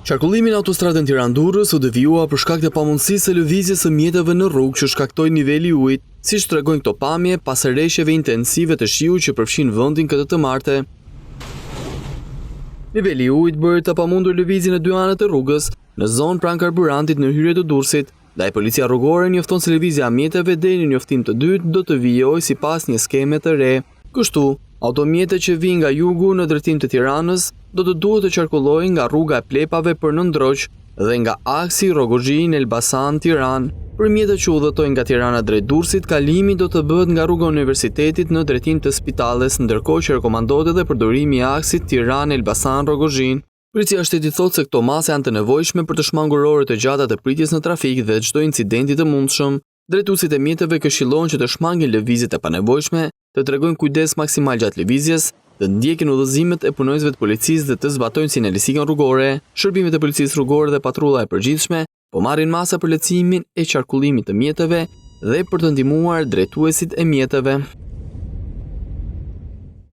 Qarkullimi në autostradën Tiranë-Durrës u devijua për shkak të pamundësisë së lëvizjes së mjeteve në rrugë që shkaktoi niveli i ujit, siç tregojnë këto pamje pas rreshjeve intensive të shiut që përfshin vendin këtë të martë. Niveli i ujit bëri të pamundur lëvizjen në dy anët të rrugës, në zonë pranë karburantit në hyrje të Durrësit. Ndaj policia rrugore njofton se lëvizja e mjeteve deri në njoftim të dytë do të vijojë sipas një skeme të re. Kështu, automjete që vijnë nga jugu në drejtim të Tiranës do të duhet të qarkullojnë nga rruga e Plepave për Nëndroq dhe nga aksi Rrogozhin-Elbasan-Tiranë. Për mjetet që udhëtojnë nga Tirana drejt Durrësit, kalimi do të bëhet nga rruga Universitetit në drejtim të Spitallës, ndërkohë që rekomandohet edhe përdorimi i aksit Tiranë-Elbasan-Rrogozhin. Policia shtetit thotë se këto mase janë të nevojshme për të shmangur orët e gjata të pritjes në trafik dhe çdo incidenti të mundshëm. Drejtuesit e mjeteve këshillojnë që të shmangin lëvizjet e panevojshme, të tregojnë kujdes maksimal gjatë lëvizjes, të ndjekin udhëzimet e punonjësve të policisë dhe të zbatojnë sinjalistikën rrugore. Shërbimet e policisë rrugore dhe patrulla e përgjithshme po marrin masa për lehtësimin e qarkullimit të mjeteve dhe për të ndihmuar drejtuesit e mjeteve.